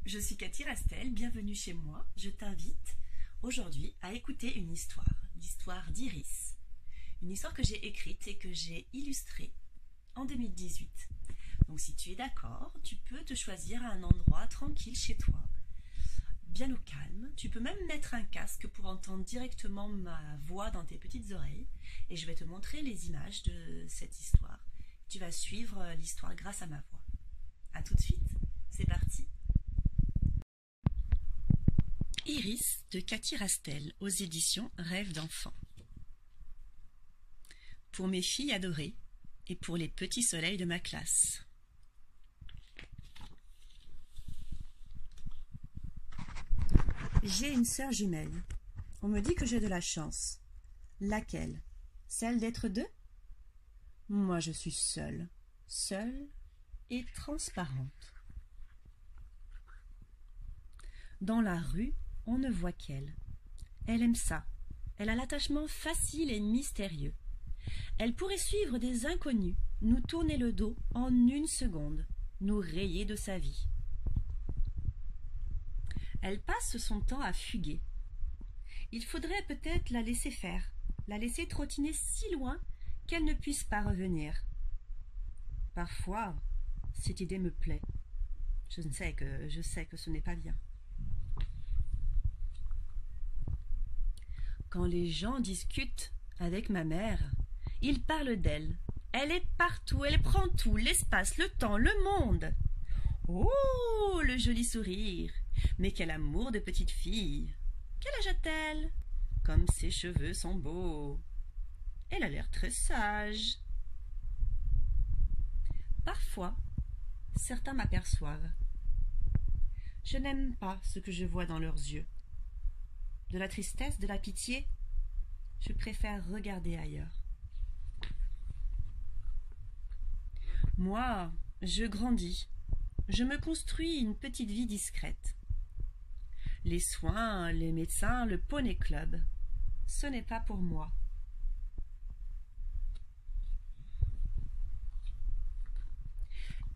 je suis Cathy Rastel, bienvenue chez moi. Je t'invite aujourd'hui à écouter une histoire, l'histoire d'Iris. Une histoire que j'ai écrite et que j'ai illustrée en 2018. Donc si tu es d'accord, tu peux te choisir un endroit tranquille chez toi, bien au calme. Tu peux même mettre un casque pour entendre directement ma voix dans tes petites oreilles et je vais te montrer les images de cette histoire. Tu vas suivre l'histoire grâce à ma voix. A tout de suite, c'est parti. Iris de Cathy Rastel aux éditions Rêves d'enfants. Pour mes filles adorées et pour les petits soleils de ma classe. J'ai une sœur jumelle. On me dit que j'ai de la chance. Laquelle? Celle d'être deux? Moi je suis seule et transparente. Dans la rue, on ne voit qu'elle. Elle aime ça. Elle a l'attachement facile et mystérieux. Elle pourrait suivre des inconnus, nous tourner le dos en une seconde, nous rayer de sa vie. Elle passe son temps à fuguer. Il faudrait peut-être la laisser faire, la laisser trottiner si loin qu'elle ne puisse pas revenir. Parfois, cette idée me plaît. Je sais que ce n'est pas bien. Quand les gens discutent avec ma mère, ils parlent d'elle. Elle est partout, elle prend tout, l'espace, le temps, le monde. Oh, le joli sourire! Mais quel amour de petite fille! Quel âge a-t-elle? Comme ses cheveux sont beaux! Elle a l'air très sage. Parfois, certains m'aperçoivent. Je n'aime pas ce que je vois dans leurs yeux. De la tristesse, de la pitié, je préfère regarder ailleurs. Moi, je grandis. Je me construis une petite vie discrète. Les soins, les médecins, le poney club, ce n'est pas pour moi.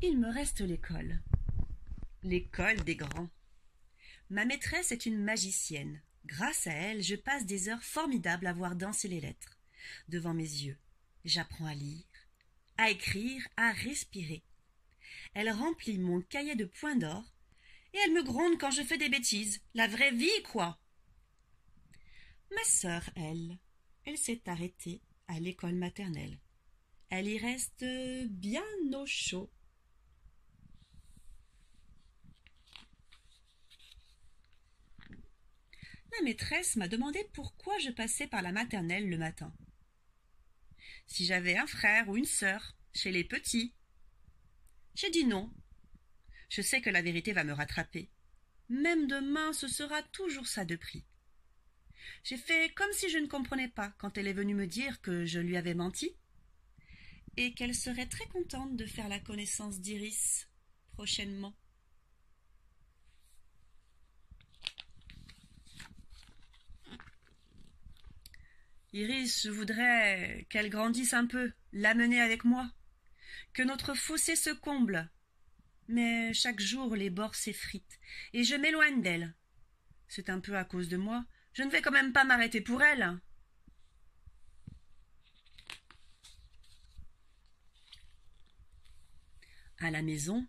Il me reste l'école. L'école des grands. Ma maîtresse est une magicienne. Grâce à elle, je passe des heures formidables à voir danser les lettres devant mes yeux. J'apprends à lire, à écrire, à respirer. Elle remplit mon cahier de points d'or et elle me gronde quand je fais des bêtises. La vraie vie, quoi. Ma sœur, elle s'est arrêtée à l'école maternelle. Elle y reste bien au chaud. La maîtresse m'a demandé pourquoi je passais par la maternelle le matin. Si j'avais un frère ou une sœur, chez les petits. J'ai dit non. Je sais que la vérité va me rattraper. Même demain, ce sera toujours ça de prix. J'ai fait comme si je ne comprenais pas quand elle est venue me dire que je lui avais menti et qu'elle serait très contente de faire la connaissance d'Iris prochainement. Iris, je voudrais qu'elle grandisse un peu, l'amener avec moi, que notre fossé se comble. Mais chaque jour les bords s'effritent et je m'éloigne d'elle. C'est un peu à cause de moi. Je ne vais quand même pas m'arrêter pour elle. À la maison,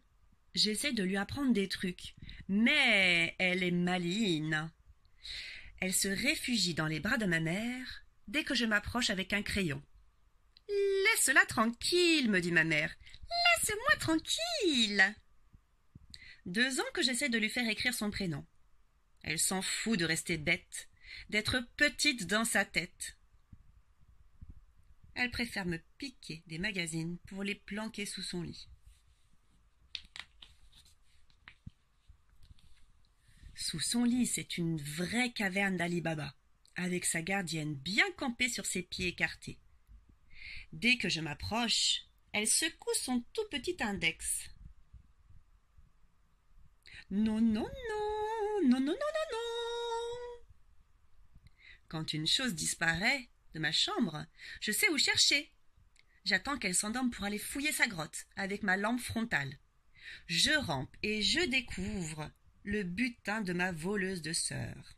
j'essaie de lui apprendre des trucs, mais elle est maligne. Elle se réfugie dans les bras de ma mère dès que je m'approche avec un crayon. « Laisse-la tranquille, me dit ma mère. « Laisse-moi tranquille !» 2 ans que j'essaie de lui faire écrire son prénom. Elle s'en fout de rester bête, d'être petite dans sa tête. Elle préfère me piquer des magazines pour les planquer sous son lit. Sous son lit, c'est une vraie caverne d'Ali Baba, avec sa gardienne bien campée sur ses pieds écartés. Dès que je m'approche, elle secoue son tout petit index. Non, non, non, non, non, non, non, non. Quand une chose disparaît de ma chambre, je sais où chercher. J'attends qu'elle s'endorme pour aller fouiller sa grotte avec ma lampe frontale. Je rampe et je découvre le butin de ma voleuse de sœurs.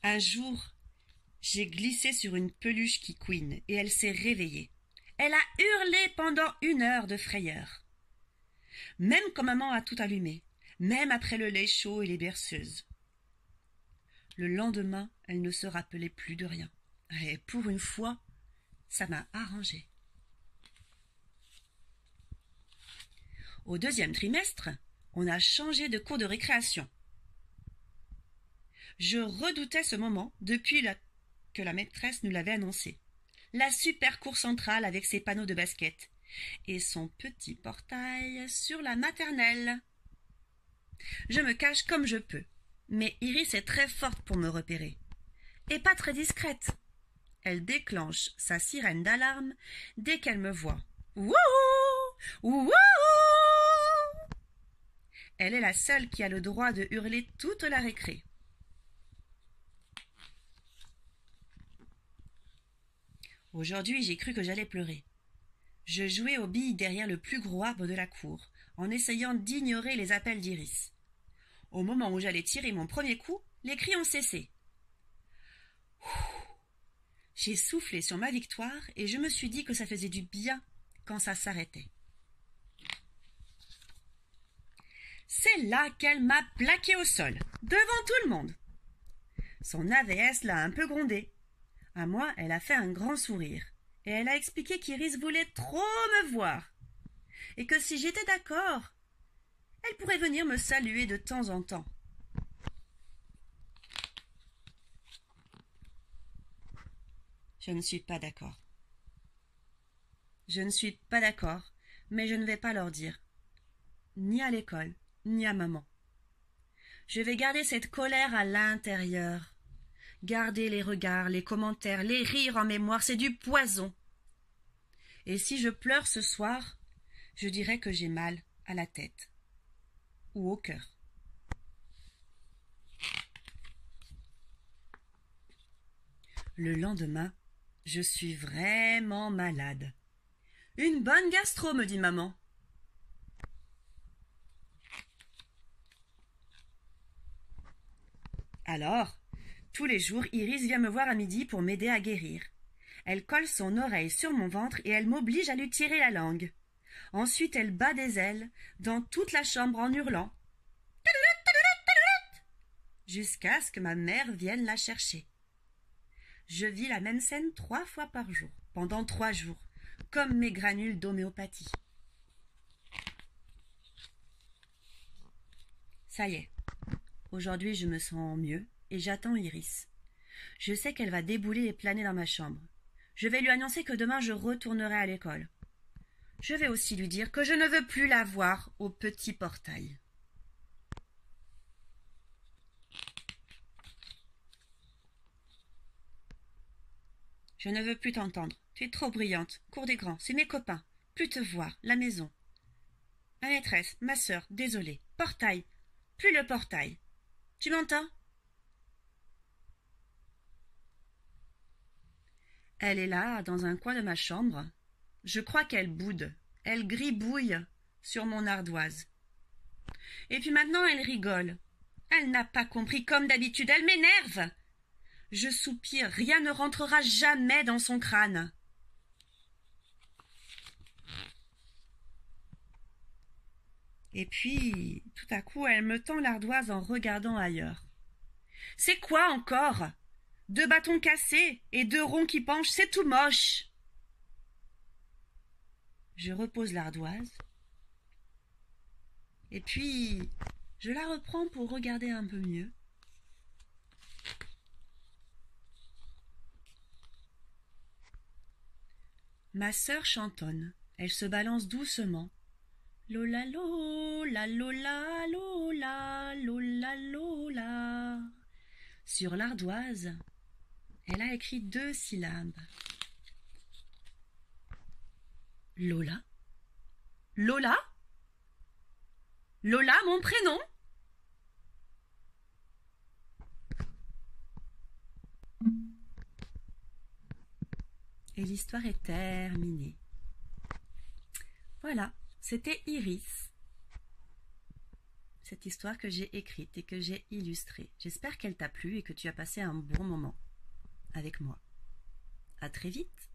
Un jour, j'ai glissé sur une peluche qui couine et elle s'est réveillée. Elle a hurlé pendant 1 heure de frayeur. Même quand maman a tout allumé, même après le lait chaud et les berceuses. Le lendemain, elle ne se rappelait plus de rien. Et pour une fois, ça m'a arrangé. Au 2e trimestre, on a changé de cours de récréation. Je redoutais ce moment depuis que la maîtresse nous l'avait annoncé. La super cour centrale avec ses panneaux de basket et son petit portail sur la maternelle. Je me cache comme je peux, mais Iris est très forte pour me repérer. Et pas très discrète. Elle déclenche sa sirène d'alarme dès qu'elle me voit. Wouhou! Wouhou! Elle est la seule qui a le droit de hurler toute la récré. Aujourd'hui, j'ai cru que j'allais pleurer. Je jouais aux billes derrière le plus gros arbre de la cour, en essayant d'ignorer les appels d'Iris. Au moment où j'allais tirer mon premier coup, les cris ont cessé. J'ai soufflé sur ma victoire et je me suis dit que ça faisait du bien quand ça s'arrêtait. C'est là qu'elle m'a plaqué au sol, devant tout le monde. Son AVS l'a un peu grondé. À moi, elle a fait un grand sourire. Et elle a expliqué qu'Iris voulait trop me voir. Et que si j'étais d'accord, elle pourrait venir me saluer de temps en temps. Je ne suis pas d'accord. Je ne suis pas d'accord, mais je ne vais pas leur dire. Ni à l'école, ni à maman. Je vais garder cette colère à l'intérieur. Garder les regards, les commentaires, les rires en mémoire, c'est du poison. Et si je pleure ce soir, je dirai que j'ai mal à la tête ou au cœur. Le lendemain, je suis vraiment malade. Une bonne gastro, me dit maman. Alors, tous les jours, Iris vient me voir à midi pour m'aider à guérir. Elle colle son oreille sur mon ventre et elle m'oblige à lui tirer la langue. Ensuite, elle bat des ailes dans toute la chambre en hurlant. Jusqu'à ce que ma mère vienne la chercher. Je vis la même scène 3 fois par jour, pendant 3 jours, comme mes granules d'homéopathie. Ça y est, aujourd'hui je me sens mieux et j'attends Iris. Je sais qu'elle va débouler et planer dans ma chambre. Je vais lui annoncer que demain je retournerai à l'école. Je vais aussi lui dire que je ne veux plus la voir au petit portail. Je ne veux plus t'entendre. Tu es trop brillante. Cour des grands, c'est mes copains. Plus te voir. La maison. Ma maîtresse, ma sœur, désolée. Portail. Plus le portail. Tu m'entends? Elle est là, dans un coin de ma chambre. Je crois qu'elle boude. Elle gribouille sur mon ardoise. Et puis maintenant, elle rigole. Elle n'a pas compris, comme d'habitude. Elle m'énerve. Je soupire, rien ne rentrera jamais dans son crâne. Et puis, tout à coup, elle me tend l'ardoise en regardant ailleurs. C'est quoi encore? 2 bâtons cassés et 2 ronds qui penchent, c'est tout moche. Je repose l'ardoise. Et puis, je la reprends pour regarder un peu mieux. Ma sœur chantonne. Elle se balance doucement. Lola lola lola lola lola lola. Sur l'ardoise, elle a écrit 2 syllabes. Lola? Lola? Lola, mon prénom? Et l'histoire est terminée. Voilà, c'était Iris, cette histoire que j'ai écrite et que j'ai illustrée. J'espère qu'elle t'a plu et que tu as passé un bon moment avec moi. À très vite.